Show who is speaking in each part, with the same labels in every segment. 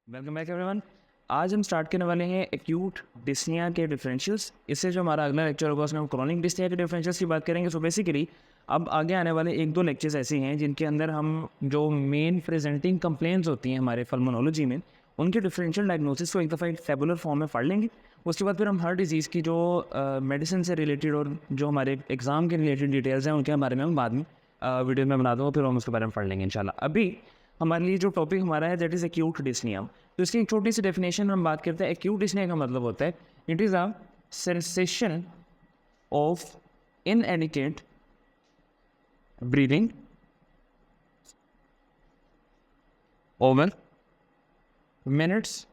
Speaker 1: Welcome back everyone. आज हम start करने वाले हैं एक्यूट डिस्निया के डिफरेंशियल्स। इससे जो हमारा अगला लेक्चर होगा उसमें हम क्रॉनिक डिस्निया के डिफरेंशियल्स की बात करेंगे। सो बेसिकली अब आगे आने वाले एक दो लेक्चर्स ऐसे हैं जिनके अंदर हम जो मेन प्रेजेंटिंग कंप्लेंट्स होती हैं हमारे पल्मोनोलॉजी में उनके डिफरेंशियल डायग्नोसिस को एक दफ़ा एक टेबुलर फॉर्म में पढ़ लेंगे। उसके बाद फिर हम हर डिजीज़ की जो मेडिसिन से रिलेटेड और जो हमारे एग्ज़ाम के रिलेटेड डिटेल्स हैं उनके बारे में हम बाद में वीडियो में बना दूँगा, फिर हम उसके बारे में पढ़ लेंगे इंशाल्लाह। अभी हमारे लिए जो टॉपिक हमारा है दैट इज़ एक्यूट डिस्निया। तो इसकी एक छोटी सी डेफिनेशन हम बात करते हैं। एक्यूट डिस्निया का मतलब होता है it is a sensation of इनएडिक्वेट breathing over minutes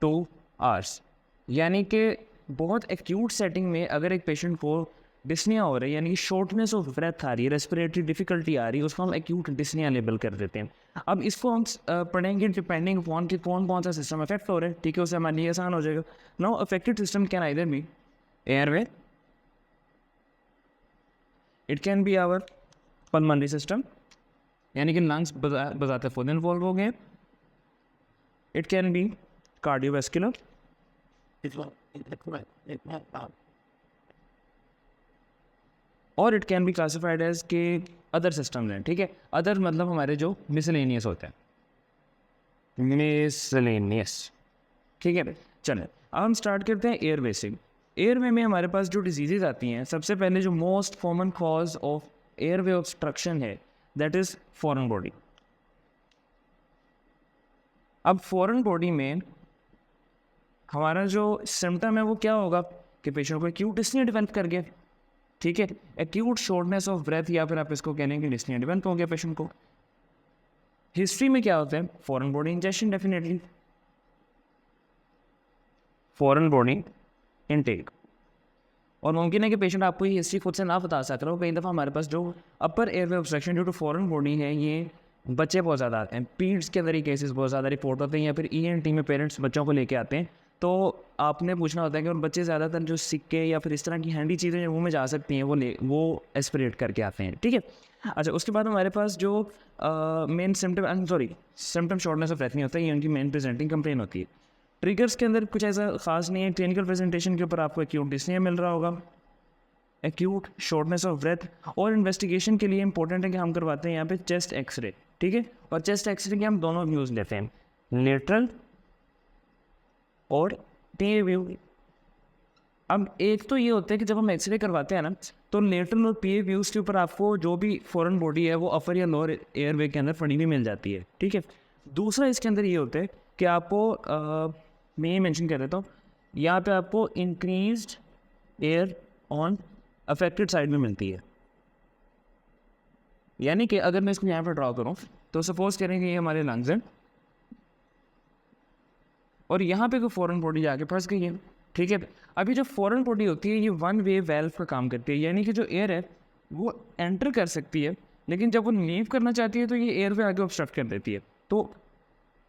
Speaker 1: two hours. यानी कि बहुत एक्यूट सेटिंग में अगर एक पेशेंट को डिस्निया हो रही है, यानी कि शॉर्टनेस ऑफ ब्रेथ आ रही है, रेस्पिरेटरी डिफिकल्टी आ रही है, उसको हम एक्यूट डिस्निया लेबल कर देते हैं। अब इसको हम पढ़ेंगे डिपेंडिंग अपॉन कि कौन कौन सा सिस्टम अफेक्ट हो रहा है। ठीक है, उससे हमारे लिए आसान हो जाएगा। Now affected system can either be airway, it can be our pulmonary system यानी कि लंग्स बजाते खुद इन्वॉल्व हो गए, इट कैन बी कार्डियोवैस्कुलर, और it can be classified as के अदर सिस्टम्स हैं। ठीक है, अदर मतलब हमारे जो मिसलेनियस होते हैं, मिसलेनियस। ठीक है, चलें अब हम स्टार्ट करते हैं एयरवे से। एयरवे में हमारे पास जो डिजीज़ आती हैं, सबसे पहले जो most common cause of airway obstruction है दैट इज़ फॉरेन बॉडी। अब फॉरेन बॉडी में हमारा जो सिम्टम है वो क्या होगा कि पेशेंट को एक्यूट डिस्निया डेवलप कर गया। ठीक है, एक्यूट शॉर्टनेस ऑफ ब्रेथ या फिर आप इसको कहेंगे डिस्निया डेवलप हो गया पेशेंट को। हिस्ट्री में क्या होता है? Foreign body injection, definitely foreign body intake. और मुमकिन है कि पेशेंट आपको ये हिस्ट्री खुद से ना बता सक रहा हो। कई दफ़ा हमारे पास जो upper airway obstruction due to foreign body है, ये बच्चे बहुत ज़्यादा आते हैं, पीड्स के अंदर ये केसेस बहुत ज़्यादा रिपोर्ट होते हैं, या फिर ईएनटी में पेरेंट्स बच्चों को लेके आते हैं। तो आपने पूछना होता है कि उन बच्चे ज़्यादातर जो सिक्के या फिर इस तरह की हैंडी चीज़ें जो मुँह में जा सकती हैं वो एस्पिरेट करके आते हैं। ठीक है, अच्छा उसके बाद हमारे पास जो main symptom shortness of breath नहीं होता है, ये उनकी मेन प्रेजेंटिंग कंप्लेन होती है। ट्रिगर्स के अंदर कुछ ऐसा खास नहीं है। क्लिनिकल प्रेजेंटेशन के ऊपर आपको एक्यूट डिस्निया मिल रहा होगा, एक्यूट शॉर्टनेस ऑफ ब्रेथ। और इन्वेस्टिगेशन के लिए इंपॉर्टेंट है कि हम करवाते हैं यहाँ पे चेस्ट एक्सरे। ठीक है, और चेस्ट एक्सरे के हम दोनों व्यूज़ लेते हैं, लेटरल और टी व्यू। अब एक तो ये होता है कि जब हम एक्सरे करवाते हैं ना, तो लेटरल और पी व्यूज़ के ऊपर आपको जो भी फॉरेन बॉडी है वो अपर या लोअर एयरवे के अंदर पड़ी हुई मिल जाती है। ठीक है, दूसरा इसके अंदर ये होता है कि आपको मैं ये मेंशन कर देता हूँ, यहाँ पे आपको increased air on affected side में मिलती है। यानी कि अगर मैं इसको यहाँ पर ड्रॉ करूँ तो सपोज करें कि ये हमारे लंग्स हैं और यहाँ पे कोई फॉरेन बॉडी जाके फंस गई है। ठीक है, अभी जो फॉरेन बॉडी होती है ये वन वे वेल्व का काम करती है, यानी कि जो एयर है वो एंटर कर सकती है, लेकिन जब वो लीव करना चाहती है तो ये एयर वे आगे ऑब्स्ट्रक्ट कर देती है। तो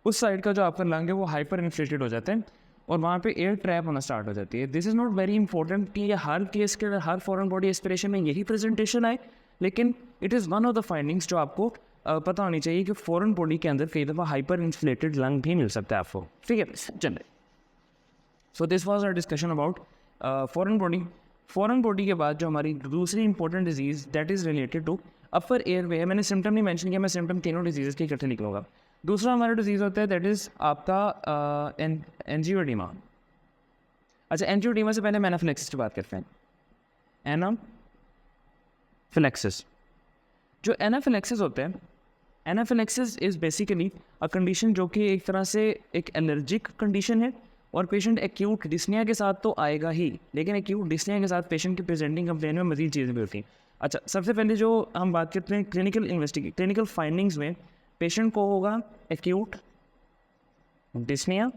Speaker 1: उस साइड का जो आपका लंग है वो हाइपर इन्फ्लेटेड हो जाता है और वहाँ पे एयर ट्रैप होना स्टार्ट हो जाती है। This is not very important कि ये हर केस के हर फॉरेन बॉडी एस्पिरेशन में यही प्रेजेंटेशन आए, लेकिन it is one of the findings जो आपको पता होनी चाहिए कि फॉरेन बॉडी के अंदर कई दफ़ा हाइपर इन्फ्लेटेड लंग भी मिल सकता है आपको। ठीक है, चलिए so this was our discussion about foreign body. Foreign body के बाद जो हमारी दूसरी important disease that is related to upper airway है। मैंने सिम्टम नहीं मेंशन किया, मैं सिम्टम तीनों डिजीज़ के इकट्ठे लिखूँगा। दूसरा हमारा डिजीज़ होता है दैट इज़ आपका एंजियोडीमा। अच्छा, एंजियोडीमा से पहले हम एनाफिलेक्सिस की बात करते हैं। एनाफिलेक्सिस, जो एनाफिलेक्सिस होते हैं, anaphylaxis is basically a condition जो कि एक तरह से एक एलर्जिक कंडीशन है और पेशेंट एक्यूट डिस्निया के साथ तो आएगा ही, लेकिन एक्यूट डिस्निया के साथ पेशेंट की प्रेजेंटिंग कंप्लेन में मजीद चीज़ें भी होती हैं। अच्छा, सबसे पहले जो हम बात करते हैं क्लिनिकल फाइंडिंग्स में, पेशेंट को होगा एक्यूट डिस्निया।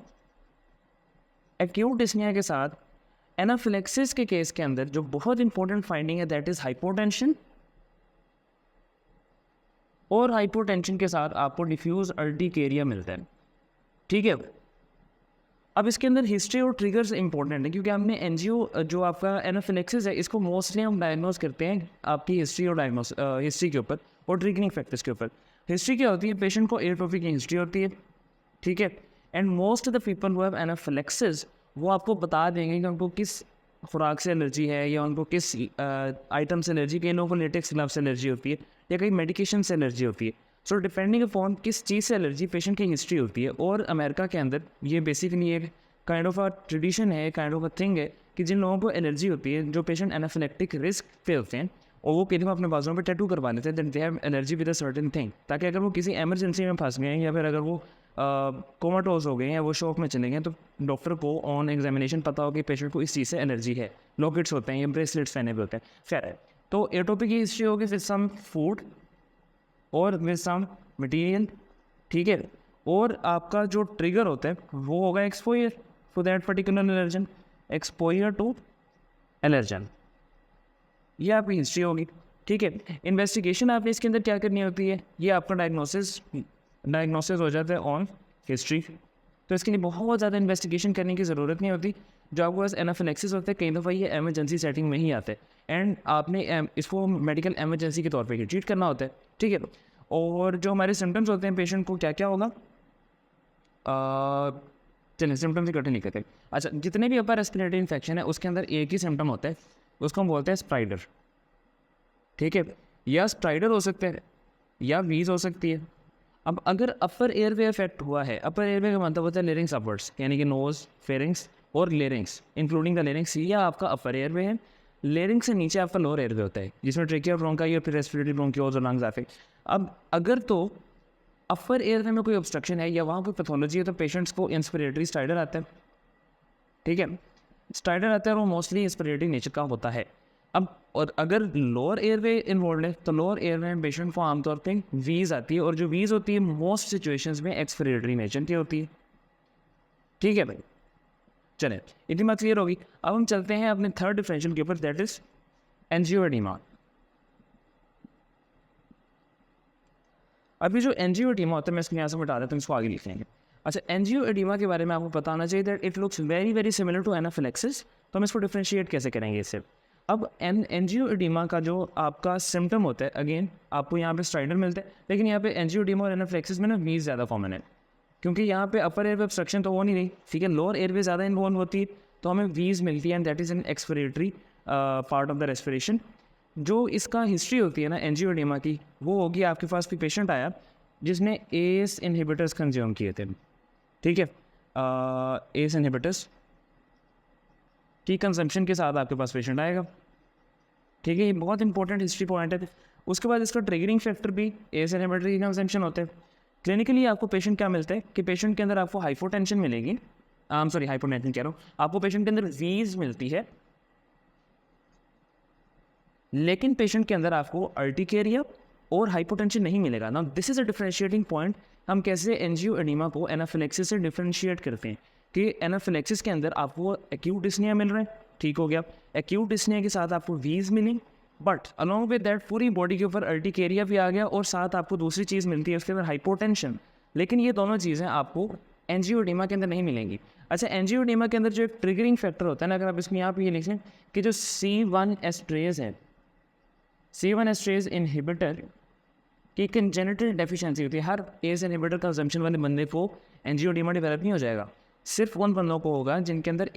Speaker 1: एक्यूट डिस्निया के साथ एनाफिलेक्सिस के केस के अंदर जो बहुत इंपॉर्टेंट फाइंडिंग है दैट इज़ हाइपोटेंशन, और हाइपोटेंशन के साथ आपको डिफ्यूज अर्टिकेरिया मिलता है। ठीक है, अब इसके अंदर हिस्ट्री और ट्रिगर्स इंपॉर्टेंट है क्योंकि हमने एनजीओ जो आपका एनाफिलेक्सिस है इसको मोस्टली हम डायग्नोज करते हैं आपकी हिस्ट्री और हिस्ट्री के ऊपर और ट्रिगरिंग फैक्टर्स के ऊपर। हिस्ट्री क्या होती है? पेशेंट को एयरट्रोफी की हिस्ट्री होती है, ठीक है। And most of the people who have anaphylaxis वो आपको बता देंगे कि उनको किस खुराक से एलर्जी है या उनको किस आइटम से एलर्जी, कई लोगों को लेटेक्स ग्लव से एलर्जी होती है या कई मेडिकेशन से एलर्जी होती है। सो डिपेंडिंग अपॉन किस चीज़ से एलर्जी पेशेंट की हिस्ट्री होती है। और अमेरिका के अंदर ये बेसिकली एक काइंड ऑफ अ ट्रेडिशन है, काइंड ऑफ अ थिंग है कि जिन लोगों को एलर्जी होती है, जो पेशेंट एनाफिलेक्टिक रिस्क पे होते हैं, और वो कई दफ़ा अपने बाजुओं पे टैटू करवा लेते हैं that they have allergy with a certain thing, ताकि अगर वो किसी एमरजेंसी में फंस गए हैं या फिर अगर वो कोमाटोज हो गए हैं या वो शॉक में चले गए हैं तो डॉक्टर को ऑन एग्जामिनेशन पता हो कि पेशेंट को इस चीज़ से एलर्जी है। लॉकेट्स होते हैं या ब्रेसलेट्स पहने हुए होते हैं। खैर है, तो एटोपिक की हिस्ट्री होगी विद सम फूड और विद सम मटीरियल, ठीक है। और आपका जो ट्रिगर होता है वो होगा exposure for that particular allergen, exposure to allergen, ये आपकी हिस्ट्री होगी, ठीक है। इन्वेस्टिगेशन आपने इसके अंदर क्या करनी होती है, ये आपका डायग्नोसिस हो जाता है ऑन हिस्ट्री। तो इसके लिए बहुत ज़्यादा इन्वेस्टिगेशन करने की ज़रूरत नहीं होती। जो आपके पास एनाफिलेक्सिस होता है कई दफ़ा ये एमरजेंसी सेटिंग में ही आता है एंड आपने इसको मेडिकल एमरजेंसी के तौर पे ही ट्रीट करना होता है, ठीक है। और जो हमारे सिम्टम्स होते हैं पेशेंट को क्या क्या होगा, चलिए सिम्टम्स इकट्ठे नहीं करते। अच्छा, जितने भी अपर रेस्पिरेटरी इन्फेक्शन है उसके अंदर एक ही सिम्टम होता है, उसको हम बोलते हैं स्प्राइडर, ठीक है। या स्प्राइडर हो सकता है या वीज हो सकती है। अब अगर अपर एयरवे इफेक्ट हुआ है, अपर एयरवे का मतलब होता है लेरिंग्स अपवर्ड्स, यानी कि नोज, फेरिंग्स और लेरिंग्स इंक्लूडिंग द लेरिंग्स, या आपका अपर एयरवे है। लेरिंग्स से नीचे आपका लोअर एयरवे होता है जिसमें ट्रेकिया ब्रोंकाई और फिर रेस्पिरेटरी ब्रोंकियोल्स और लंग्स आते हैं। अब अगर तो अपर एयरवे में कोई ऑब्स्ट्रक्शन है या वहाँ कोई पैथोलॉजी है तो पेशेंट्स को इंस्पिरेटरी स्टाइडर आता है, ठीक है। स्टाइडर आता है और वो मोस्टली इंस्पिरेटरी नेचर का होता है। अब और अगर लोअर एयरवे इन्वॉल्व है तो लोअर एयरवे में पेशेंट को आमतौर पे वीज आती है, और जो वीज होती है मोस्ट सिचुएशंस में एक्सपिरेटरी नेचर की होती है, ठीक है भाई। चले, इतनी बात क्लियर होगी। अब हम चलते हैं अपने थर्ड डिफरेंशियल के ऊपर, दैट इज एंजियोएडिमा। अभी जो एंजियोएडिमा होता है मैं इसको यहाँ से बता देता हूँ, इसको आगे लिख लेंगे। अच्छा, एंजियोएडिमा के बारे में आपको पता होना चाहिए that it looks very very similar to anaphylaxis. तो हम इसको डिफ्रेंशिएट कैसे करेंगे इससे। अब एंजियोएडिमा का जो आपका सिम्टम होता है, अगेन आपको यहाँ पे स्ट्राइडर मिलता है, लेकिन यहाँ पे एंजियोएडिमा और एनाफिलेक्सिस में ना वीज ज़्यादा कॉमन है, क्योंकि यहाँ पे अपर एयरवे ऑब्स्ट्रक्शन तो हो नहीं रही, ठीक है। लोअर एयरवे ज़्यादा इन्वॉल्व होती है तो हमें वीज मिलती है and that is an expiratory part of the respiration. जो इसका हिस्ट्री होती है ना एंजियोएडिमा की, वो होगी आपके पास कोई पेशेंट आया जिसने एस इनहिबिटर्स कंज्यूम किए थे, ठीक है। एस इनहिबिटर्स की कंजम्पशन के साथ आपके पास पेशेंट आएगा, ठीक है। ये बहुत इंपॉर्टेंट हिस्ट्री पॉइंट है। उसके बाद इसका ट्रिगरिंग फैक्टर भी एस इनहिबिटर की कंजम्पशन होते हैं। क्लिनिकली आपको पेशेंट क्या मिलता है कि पेशेंट के अंदर आपको हाइपोटेंशन मिलेगी, हाइपोटेंशन कह रहा हूँ, आपको पेशेंट के अंदर वीज मिलती है, लेकिन पेशेंट के अंदर आपको अर्टिकेरिया और हाइपोटेंशन नहीं मिलेगा। Now this is a differentiating point. हम कैसे एंजियोएडिमा को एनाफिलेक्सिस से डिफरेंशिएट करते हैं कि एनाफिलेक्सिस के अंदर आपको एक्यूट डिस्निया मिल रहा है, ठीक हो गया। एक्यूट डिस्निया के साथ आपको वीज मिली, बट अलॉन्ग विद दैट पूरी बॉडी के ऊपर अर्टिकेरिया भी आ गया और साथ आपको दूसरी चीज़ मिलती है उसके अंदर हाइपोटेंशन। लेकिन ये दोनों चीज़ें आपको एंजियोएडिमा के अंदर नहीं मिलेंगी। अच्छा, एंजियोएडिमा के अंदर जो एक ट्रिगरिंग फैक्टर होता है ना, अगर आप इसमें यहाँ पे ये लिख लें कि जो C1 एस्ट्रेज है, C1 एस्ट्रेज इनहिबिटर की कंजेनिटल डेफिशिएंसी होती है। हर एस इनहिबिटर कंजम्पशन वाले बंदे को एंजियोएडिमा डेवलप नहीं हो जाएगा, सिर्फ उन बंदों को होगा जिनके अंदर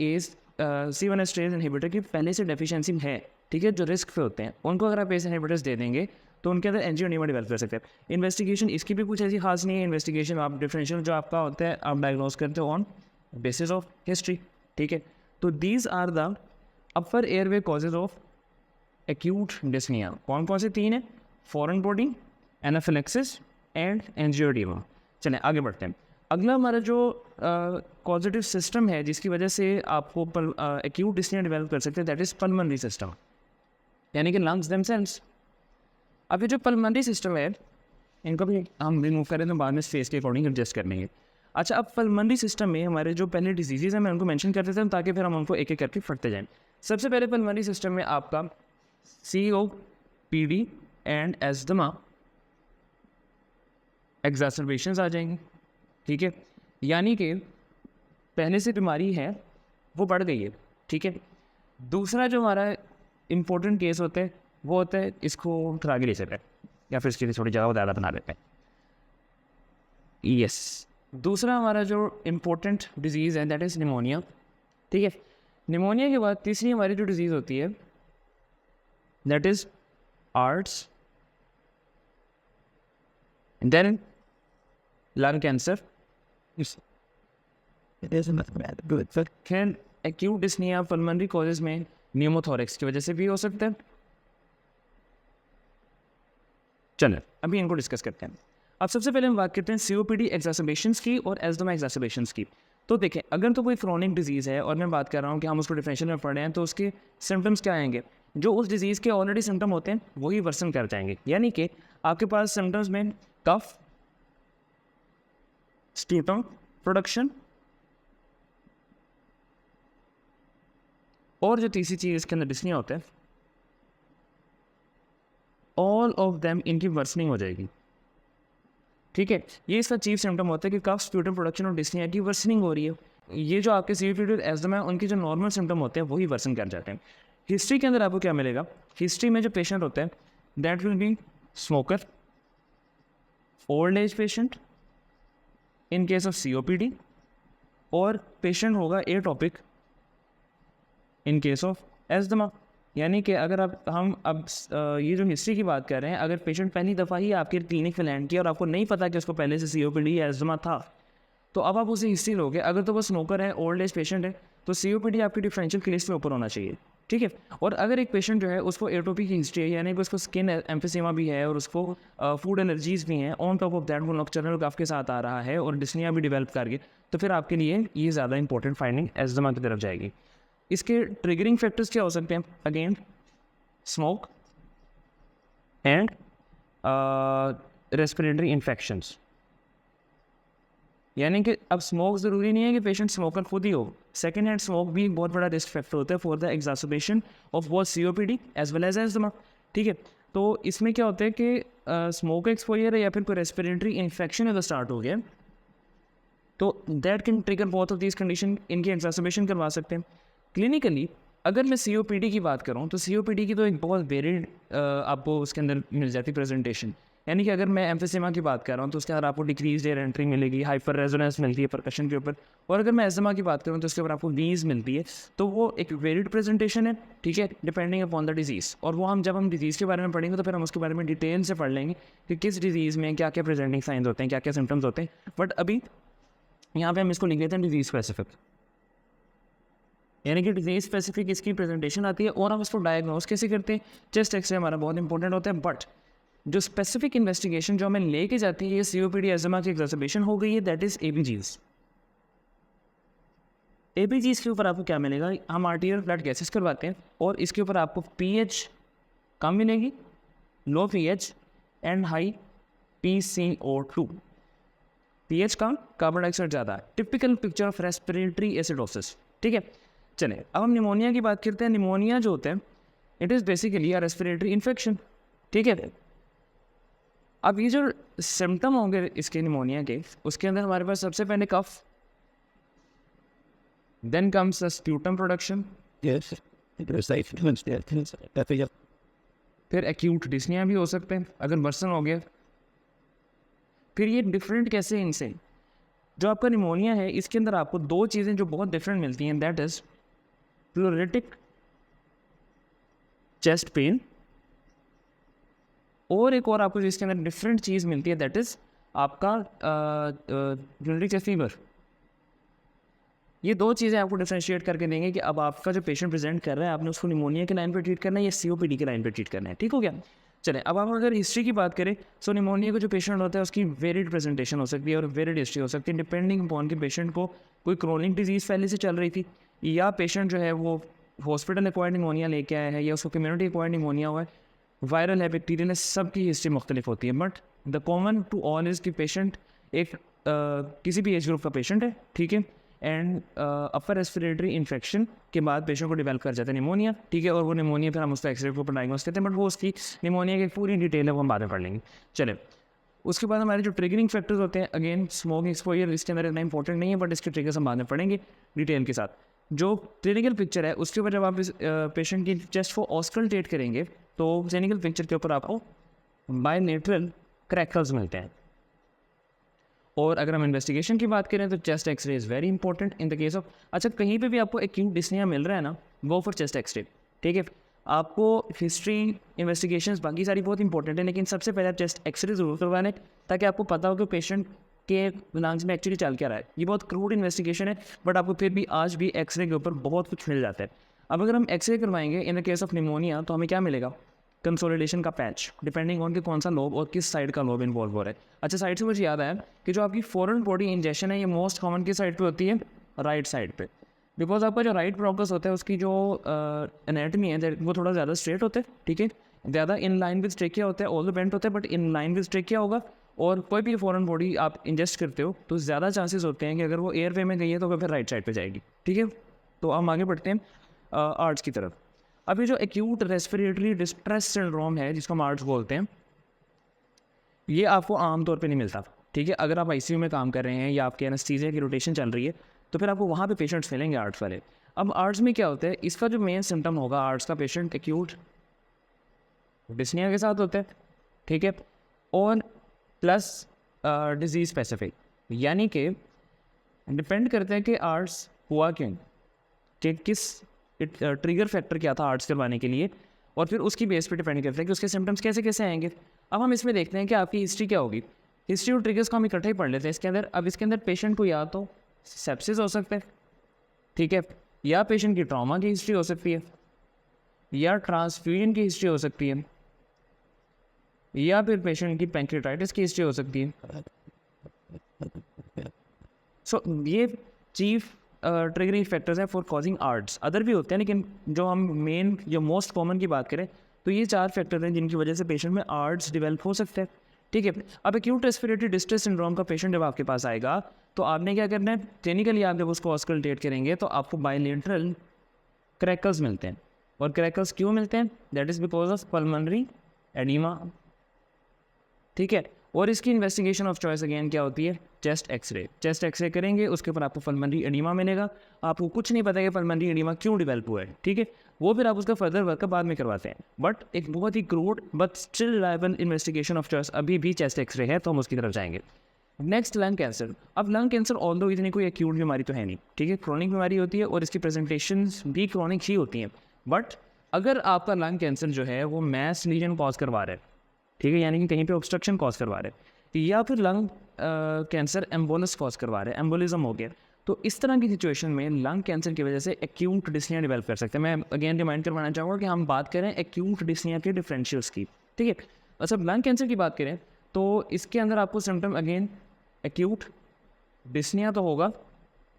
Speaker 1: C1 एस्ट्रेज इनहिबिटर की पहले से डेफिशिएंसी है, ठीक है। जो रिस्क पे होते हैं उनको अगर आप एस इनहिबिटर्स दे देंगे तो उनके अंदर एंजियोएडिमा डेवलप कर सकते हैं। इन्वेस्टिगेशन इसकी भी कुछ ऐसी खास नहीं है। इन्वेस्टिगेशन आप डिफरेंशियल जो आपका होता है आप डायग्नोज करते हो ऑन बेसिस ऑफ हिस्ट्री, ठीक है। तो these are the upper airway causes of acute dyspnoea. कौन कौन से तीन है, foreign body, anaphylaxis and angioedema. चलें आगे बढ़ते हैं। अगला हमारा जो कॉजेटिव सिस्टम है जिसकी वजह से आपको एक्यूट डिस्निया डेवलप कर सकते हैं, दैट इज पल्मोनरी सिस्टम, यानी कि लंग्स देमसेल्व्स। अब ये जो पल्मोनरी सिस्टम है इनको भी हम रिमूव करें तो बाद में स्पेस के अकॉर्डिंग एडजस्ट कर लेंगे। अच्छा, अब पल्मोनरी सिस्टम में हमारे जो पहले डिजीज़ हैं मैं उनको मेंशन कर देता हूँ ताकि फिर हम उनको एक एक करके पढ़ते जाएं। सबसे पहले पल्मोनरी सिस्टम में आपका COPD एंड एस्थमा एग्जैसरबेशंस आ जाएंगे, ठीक है। यानी कि पहले से बीमारी है वो बढ़ गई है, ठीक है। दूसरा जो हमारा इम्पोर्टेंट केस होता है वो होता है, इसको थोड़ा आगे ले सकते हैं या फिर इसके लिए थोड़ी जगह ज़्यादा बना देते हैं। यस, दूसरा हमारा जो इम्पोर्टेंट डिजीज़ है दैट इज़ निमोनिया, ठीक है। निमोनिया के बाद तीसरी हमारी जो डिजीज़ होती है that is ARDS, then lung cancer, फिर एक्यूट डिस्निया पल्मोनरी कॉजेज में न्यूमोथोरेक्स की वजह से भी हो सकता है। चलें अभी इनको डिस्कस करते हैं। अब सबसे पहले हम बात करते हैं सीओपीडी एक्सासर्बेशंस की और एस्थमा एक्सासर्बेशंस की। तो देखें, अगर तो कोई क्रोनिक डिजीज़ है और मैं बात कर रहा हूँ कि हम उसको डिफरेंशियल में पढ़ रहे हैं, तो उसके सिम्टम्स क्या आएंगे? जो उस डिजीज़ के ऑलरेडी सिम्टम होते हैं वही वर्सन कर जाएंगे। यानी कि आपके पास सिम्टम्स में कफ, स्प्यूटम प्रोडक्शन, और जो तीसरी चीज़ इसके अंदर डिस्निया होता है, ऑल ऑफ देम इनकी वर्सनिंग हो जाएगी, ठीक है। ये इसका चीफ सिम्टम होता है कि कफ, स्प्यूटम प्रोडक्शन और डिस्निया की वर्सनिंग हो रही है। ये जो आपके सीओपीडी और एस्थमा है उनके जो नॉर्मल सिम्टम होते हैं वही वर्सन कर जाते हैं। हिस्ट्री के अंदर आपको क्या मिलेगा? हिस्ट्री में जो पेशेंट होता है that will be smoker, old age patient in case of COPD, और पेशेंट होगा atopic in case of asthma. यानी कि अगर हम अब ये जो हिस्ट्री की बात कर रहे हैं, अगर पेशेंट पहली दफ़ा ही आपके क्लिनिक में लैंड किया और आपको नहीं पता कि उसको पहले से सीओपीडी या एस्थमा था, तो अब आप उसे हिस्ट्री लोगे। अगर तो वो स्मोकर है, ओल्ड एज पेशेंट है, तो सीओपीडी आपकी डिफरेंशियल की लिस्ट में ऊपर होना चाहिए, ठीक है। और अगर एक पेशेंट जो है उसको एटोपी की हिस्ट्री है, यानी कि उसको स्किन एम्फिसीमा भी है और उसको फूड एलर्जीज भी हैं, ऑन टॉप ऑफ दैट वो नॉक्टर्नल कफ के साथ आ रहा है और डिस्निया भी डेवलप करके, तो फिर आपके लिए ये ज़्यादा इंपॉर्टेंट फाइंडिंग एस्थमा की तरफ जाएगी। इसके ट्रिगरिंग फैक्टर्स क्या हो सकते हैं? Again smoke and respiratory infections. यानी कि अब स्मोक ज़रूरी नहीं है कि पेशेंट स्मोकर खुद ही हो, सेकेंड हैंड स्मोक भी एक बहुत बड़ा रिस्क फैक्टर होता है for the exacerbation of both COPD as well as asthma, ठीक है। तो इसमें क्या होता है कि स्मोक एक्सपोजर है या फिर कोई रेस्पिरेटरी इन्फेक्शन अगर स्टार्ट हो गया तो that can trigger both of this condition, इनकी एक्सासर्बेशन करवा सकते हैं। क्लिनिकली अगर मैं सीओपीडी की बात करूँ तो सीओपीडी की तो एक बहुत वेरिड आपको उसके अंदर मिल जाती प्रेजेंटेशन। यानी कि अगर मैं एम्फिसीमा की बात कर रहा हूँ तो उसके अंदर आपको डिक्रीज एयर एंट्री मिलेगी, हाइपर रेजोनेंस मिलती है परकशन के ऊपर, और अगर मैं एस्थमा की बात करूँ तो उसके ऊपर आपको वीज मिलती है। तो वो एक वेरिड प्रेजेंटेशन है, ठीक है, डिपेंडिंग अपॉन द डिजीज़। और वो जब हम डिजीज़ के बारे में पढ़ेंगे तो फिर हम उसके बारे में डिटेल से पढ़ लेंगे कि किस डिजीज़ में क्या क्या प्रेजेंटिंग साइंस होते हैं, क्या क्या सिम्टम्स होते हैं। बट अभी यहाँ पे हम इसको लिख लेते हैं डिजीज़ स्पेसिफिक, यानी कि डिजीज स्पेसिफिक इसकी प्रेजेंटेशन आती है और हम उसको डायग्नोस कैसे करते हैं। चेस्ट एक्सरे हमारा बहुत इंपॉर्टेंट होता है, बट जो स्पेसिफिक इन्वेस्टिगेशन जो हमें लेके जाती है ये सीओपीडी एस्थमा की एक्सासर्बेशन हो गई है, दैट इज एबीजीज। एबीजीज के ऊपर आपको क्या मिलेगा? हम आर्टीरियल ब्लड गैसेस करवाते हैं और इसके ऊपर आपको पीएच कम मिलेगी, low pH and high PCO2। PH कम, कार्बन डाइऑक्साइड ज़्यादा, typical picture of respiratory acidosis, ठीक है। चलिए अब हम निमोनिया की बात करते हैं। निमोनिया जो होता है it is basically a respiratory infection, ठीक है। अब ये जो सिम्टम होंगे इसके निमोनिया के, उसके अंदर हमारे पास सबसे पहले cough, then comes the sputum production, फिर एक्यूट डिस्निया भी हो सकते हैं अगर वर्सन हो गया। फिर ये डिफरेंट कैसे इनसे, जो आपका निमोनिया है इसके अंदर आपको दो चीज़ें जो बहुत डिफरेंट मिलती हैं, दैट इज़ प्लूरेटिक चेस्ट पेन, और एक और आपको जिसके अंदर डिफरेंट चीज़ मिलती है दैट इज़ आपका प्लूरेटिक चेस्ट फीवर। ये दो चीज़ें आपको डिफरेंशिएट करके देंगे कि अब आपका जो पेशेंट प्रेजेंट कर रहा है आपने उसको निमोनिया के लाइन पर ट्रीट करना है या सीओपीडी के लाइन पर ट्रीट करना है, ठीक हो गया। चलें अब हम अगर हिस्ट्री की बात करें तो निमोनिया का जो पेशेंट होता है उसकी वेरिड प्रेजेंटेशन हो सकती है और वेरिड हिस्ट्री हो सकती है, डिपेंडिंग अपॉन कि पेशेंट को कोई क्रोनिक डिजीज़ पहले से चल रही थी या पेशेंट जो है वो हॉस्पिटल एक्वायर्ड निमोनिया लेके आया है या उसको कम्युनिटी एक्वायर्ड निमोनिया हुआ है, वायरल है, बैक्टीरियल है, सबकी हिस्ट्री मुख्तलिफ होती है। But the common to all is कि पेशेंट एक किसी भी एज ग्रुप का पेशेंट है, ठीक है, एंड अपर रेस्पिरेटरी इन्फेक्शन के बाद पेशेंट को डेवलप कर जाता है निमोनिया, ठीक है। और वो निमोनिया फिर हम उसका एक्सरे को डायग्नोस करते हैं, बट वो उसकी निमोनिया की पूरी डिटेल है वो हम बाद में पढ़ लेंगे। चले उसके बाद हमारे जो ट्रिगरिंग फैक्टर्स होते हैं, अगेन स्मोकिंग एक्सपोजर इसके अंदर इतना इंपॉर्टेंट नहीं है, बट इसके ट्रिगर्स हम बाद में पढ़ेंगे डिटेल के साथ। जो क्लिनिकल पिक्चर है उसके ऊपर जब आप इस पेशेंट की चेस्ट को ऑस्कल्टेट करेंगे तो क्लिनिकल पिक्चर के ऊपर आपको बायलेटरल क्रैकल्स मिलते हैं, और अगर हम इन्वेस्टिगेशन की बात करें तो chest X-ray is very important in the case of, अच्छा कहीं पे भी आपको एक्यूट डिस्निया मिल रहा है ना, गो फॉर चेस्ट एक्सरे, ठीक है। आपको हिस्ट्री इन्वेस्टिगेशंस बाकी सारी बहुत इंपॉर्टेंट है, लेकिन सबसे पहले आप चेस्ट एक्सरे ज़रूर करवा लें ताकि आपको पता हो कि पेशेंट के लंग्स में एक्चुअली चल क्या रहा है। ये बहुत क्रूड इन्वेस्टिगेशन है, बट आपको फिर भी आज भी एक्सरे के ऊपर बहुत कुछ मिल जाता है। अब अगर हम एक्सरे करवाएंगे इन द केस ऑफ निमोनिया तो हमें क्या मिलेगा, कंसोलिडेशन का पैच, डिपेंडिंग ऑन कि कौन सा लोब और किस साइड का लोब इन्वॉल्व हो रहा है। अच्छा साइड से मुझे याद आया कि जो आपकी फॉरेन बॉडी इंजेक्शन है ये मोस्ट कॉमन की साइड पे होती है, राइट साइड पे, बिकॉज आपका जो राइट ब्रोंकस होता है उसकी जो एनाटमी है वो थोड़ा ज़्यादा स्ट्रेट होता है, ठीक है, ज़्यादा इन लाइन विद ट्रेकिया होता है, ऑल्दो बेंट होता है but in line with trachea होगा। और कोई भी फॉरेन बॉडी आप इंजेस्ट करते हो तो ज़्यादा चांसेस होते हैं कि अगर वो एयर वे में गई है तो वो फिर राइट साइड पे जाएगी, ठीक है। तो हम आगे बढ़ते हैं आर्ट्स की तरफ। अभी जो एक्यूट रेस्पिरेटरी डिस्ट्रेस सिंड्रोम है जिसको हम आर्ट्स बोलते हैं, ये आपको आमतौर पे नहीं मिलता, ठीक है। अगर आप आईसीयू में काम कर रहे हैं या आपके एनेस्थीसिया की रोटेशन चल रही है तो फिर आपको वहाँ पे पेशेंट्स मिलेंगे आर्ट्स वाले। अब आर्ट्स में क्या होता है, इसका जो मेन सिम्टम होगा आर्ट्स का पेशेंट एक्यूट डिस्निया के साथ होता है, ठीक है, और प्लस डिजीज स्पेसिफिक, यानी कि डिपेंड करता है कि आर्ट्स हुआ क्यों, कि किस ट्रिगर फैक्टर क्या था आर्ट्स करवाने के लिए, और फिर उसकी बेस पे डिपेंड करता है कि उसके सिम्टम्स कैसे कैसे आएंगे। अब हम इसमें देखते हैं कि आपकी हिस्ट्री क्या होगी। हिस्ट्री और ट्रिगर्स को हम इकट्ठे ही पढ़ लेते हैं इसके अंदर। अब इसके अंदर पेशेंट को या तो सेप्सिस हो सकता है, ठीक है, या पेशेंट की ट्रॉमा की हिस्ट्री हो सकती है, या ट्रांसफ्यूजन की हिस्ट्री हो सकती है, या फिर पेशेंट की पैंक्रेटाइटिस की हिस्ट्री हो सकती है। सो ये चीफ ट्रिगरिंग फैक्टर्स हैं फॉर कॉजिंग आर्ट्स। अदर भी होते हैं लेकिन जो हम मेन जो मोस्ट कॉमन की बात करें तो ये 4 फैक्टर हैं जिनकी वजह से पेशेंट में आर्ट्स डेवलप हो सकते हैं, ठीक है। अब एक्यूट रेस्पिरेटरी डिस्ट्रेस सिंड्रोम का पेशेंट जब आपके पास आएगा तो आपने क्या करना है, क्लिनिकली आप जब उसको ऑस्कल्टेट करेंगे तो आपको बायलेटरल क्रैकल्स मिलते हैं। और क्रैकल्स क्यों मिलते हैं, that is because of pulmonary oedema, ठीक है। और इसकी इन्वेस्टिगेशन ऑफ चॉइस अगेन क्या होती है, चेस्ट एक्सरे। चेस्ट एक्सरे करेंगे उसके ऊपर आपको पल्मोनरी एडिमा मिलेगा, आपको कुछ नहीं पता कि पल्मोनरी एडिमा क्यों डेवलप हुआ है, ठीक है, वो फिर आप उसका फर्दर वर्क बाद में करवाते हैं। बट एक बहुत ही crude but still reliable investigation of choice अभी भी चेस्ट एक्सरे है, तो हम उसकी तरफ जाएंगे। Next lung cancer. अब लंग कैंसर ऑल्दो इतनी कोई एक्यूट बीमारी तो है नहीं, ठीक है, क्रॉनिक बीमारी होती है और इसकी प्रेजेंटेशंस भी क्रॉनिक ही होती हैं। बट अगर आपका लंग कैंसर जो है वो मैस लीजन कॉज करवा रहा है, ठीक है, यानी कि कहीं पे ऑब्स्ट्रक्शन कॉज करवा रहे हैं, या फिर लंग कैंसर एम्बोलस कॉज करवा रहे हैं, एम्बोलिज्म हो गया, तो इस तरह की सिचुएशन में लंग कैंसर की वजह से एक्यूट डिस्निया डेवलप कर सकते हैं। मैं अगेन रिमाइंड करवाना चाहूँगा कि हम बात करें एक्यूट डिस्निया के डिफरेंशियल्स की, ठीक है। अच्छा लंग कैंसर की बात करें तो इसके अंदर आपको सिम्टम अगेन एक्यूट डिस्निया तो होगा,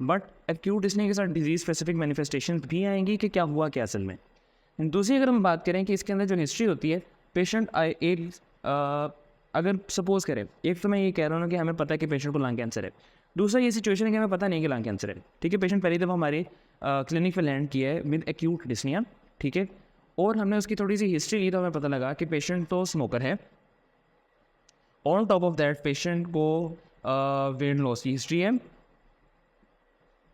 Speaker 1: बट एक्यूट डिस्निया के साथ डिजीज स्पेसिफिक मैनिफेस्टेशन भी आएंगी कि क्या हुआ क्या असल में। दूसरी अगर हम बात करें कि इसके अंदर जो हिस्ट्री होती है, पेशेंट एक अगर सपोज करें, एक तो मैं ये कह रहा हूँ कि हमें पता है कि पेशेंट को लंग कैंसर है, दूसरा ये सिचुएशन है कि हमें पता नहीं कि लंग कैंसर है, ठीक है। पेशेंट पहली दफ़ा हमारे क्लिनिक पे लैंड किया है विद एक्यूट डिस्निया, ठीक है, और हमने उसकी थोड़ी सी हिस्ट्री ली तो हमें पता लगा कि पेशेंट तो स्मोकर है, on top of that patient को वेट लॉस की हिस्ट्री है,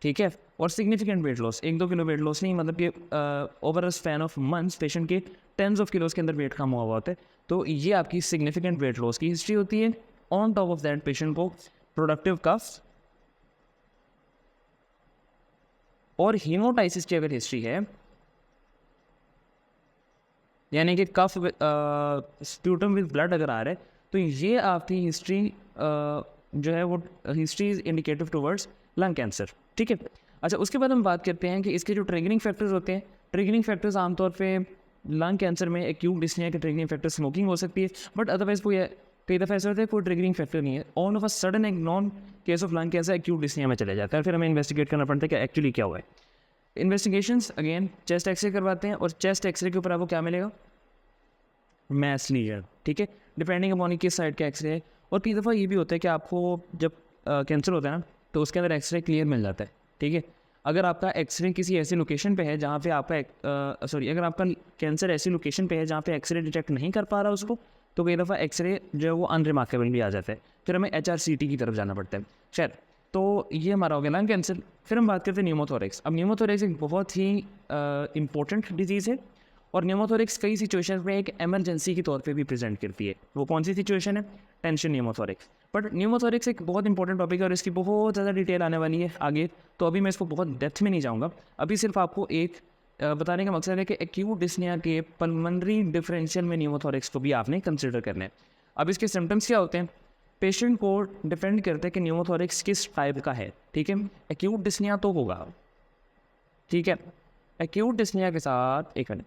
Speaker 1: ठीक है, और significant weight loss, 1-2 kilo weight loss नहीं, मतलब कि over a span of months patient के 10s ऑफ किलोज के अंदर वेट कम हुआ होता है, तो ये आपकी सिग्निफिकेंट वेट लॉस की हिस्ट्री होती है। On top of that patient को प्रोडक्टिव कफ और हीमोटाइसिस की अगर हिस्ट्री है, यानी कि कफ स्प्यूटम विद ब्लड अगर आ रहा है, तो ये आपकी हिस्ट्री जो है वो history is indicative towards lung cancer, ठीक है। अच्छा उसके बाद हम बात करते हैं कि इसके जो ट्रिगरिंग फैक्टर्स होते हैं, ट्रिगरिंग फैक्टर्स आमतौर पे लंग कैंसर में एक्यूट डिस्निया के ट्रिगरिंग फैक्टर स्मोकिंग हो सकती है, बट अदरवाइज कोई कई दफ़ा ऐसा होता है कोई ट्रिगरिंग फैक्टर नहीं है, ऑन ऑफ अ सडन एक known case of lung cancer acute dyspnoea में चले जाता है, फिर हमें इन्वेस्टिगेट करना पड़ता है कि एक्चुअली क्या हुआ है। इन्वेस्टिगेशंस अगेन चेस्ट एक्सरे करवाते हैं और चेस्ट एक्सरे के ऊपर आपको क्या मिलेगा, मैस लीजन, ठीक है, डिपेंडिंग अपॉन किस साइड का एक्सरे है। और कई दफ़ा ये भी होता है कि आपको जब कैंसर होता है ना तो उसके अंदर एक्सरे क्लियर मिल जाता है, ठीक है। अगर आपका एक्सरे किसी ऐसी लोकेशन पे है जहाँ पे आपका अगर आपका कैंसर ऐसी लोकेशन पे है जहाँ पे एक्सरे डिटेक्ट नहीं कर पा रहा उसको, तो कई दफ़ा एक्सरे जो है वो अनरिमार्केबल भी आ जाता है, फिर हमें HRCT की तरफ जाना पड़ता है। खैर तो ये हमारा हो गया लंग कैंसर। फिर हम बात करते हैं न्यूमोथोरेक्स। अब न्यूमोथोरेक्स एक बहुत ही इंपॉर्टेंट डिजीज़ है और न्यूमोथोरिक्स कई सिचुएशन में एक एमरजेंसी के तौर पे भी प्रेजेंट करती है। वो कौन सी सिचुएशन है? Tension pneumothorax. बट न्यूमोथोरिक्स एक बहुत इंपॉर्टेंट टॉपिक है और इसकी बहुत ज़्यादा डिटेल आने वाली है आगे, तो अभी मैं इसको बहुत डेप्थ में नहीं जाऊँगा। अभी सिर्फ आपको एक बताने का मकसद है कि एक्यूट डिस्निया के पल्मोनरी डिफरेंशियल में न्यूमोथोरिक्स को भी आपने कंसिडर करना है। अब इसके सिम्टम्स क्या होते हैं? पेशेंट को डिपेंड करते हैं कि न्यूमोथोरिक्स किस टाइप का है, ठीक है। एक्यूट डिस्निया तो होगा, ठीक है। एक्यूट डिस्निया के साथ एक मिनट,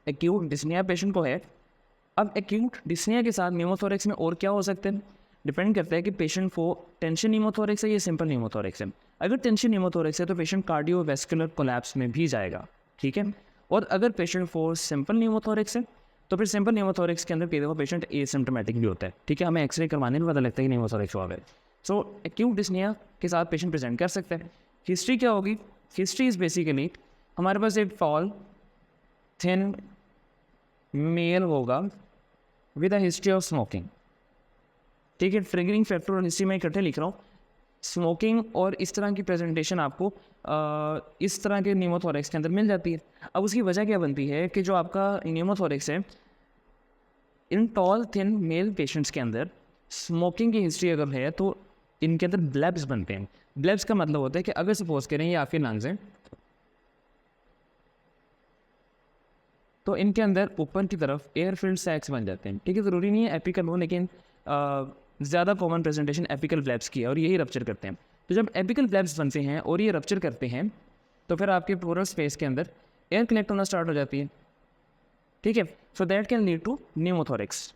Speaker 1: एक्यूट डिस्निया पेशेंट को है। अब एक्यूट डिस्निया के साथ न्यूमोथोरिक्स में और क्या हो सकते हैं? डिपेंड करता है कि पेशेंट को टेंशन न्यूमोथोरिक्स है या सिंपल न्यूमोथोरिक्स है। अगर टेंशन न्यूमोथोरिक्स है तो पेशेंट कार्डियोवैस्कुलर कोलैप्स में भी जाएगा, ठीक है। और अगर पेशेंट को सिंपल न्यूमोथोरिक्स है तो फिर सिंपल न्यूमोथोरिक्स के अंदर कई दफ़ा पेशेंट एसिम्प्टोमेटिक भी होता है, ठीक है। हमें एक्सरे करवाने में पता लगता है कि न्यूमोथोरिक्स हुआ है। सो एक्यूट डिस्निया के साथ पेशेंट प्रेजेंट कर सकते हैं। हिस्ट्री क्या होगी? हिस्ट्री इज़ बेसिकली हमारे पास एक टॉल थिन मेल होगा with a history of smoking, ठीक है। ट्रिगरिंग फैक्टर और हिस्ट्री में इकट्ठे लिख रहा हूँ। स्मोकिंग और इस तरह की प्रेजेंटेशन आपको इस तरह के न्यूमोथोरिक्स के अंदर मिल जाती है। अब उसकी वजह क्या बनती है कि जो आपका न्यूमोथोरिक्स है, इन टॉल थिन मेल पेशेंट्स के अंदर स्मोकिंग की हिस्ट्री अगर है तो इनके अंदर ब्लैब्स बनते हैं। ब्लैब्स का मतलब होता है कि अगर सपोज करें ये आपके लंग्स हैं तो इनके अंदर ऊपर की तरफ एयर फिल्ड सैक्स बन जाते हैं, ठीक है। ज़रूरी नहीं है एपिकल हो, लेकिन ज़्यादा कॉमन प्रेजेंटेशन एपिकल फ्लैप्स की है और यही रप्चर करते हैं। तो जब एपिकल फ्लैप्स बनते हैं और ये रप्चर करते हैं तो फिर आपके प्लूरल स्पेस के अंदर एयर कलेक्ट होना स्टार्ट हो जाती है, ठीक है। So that can lead to pneumothorax.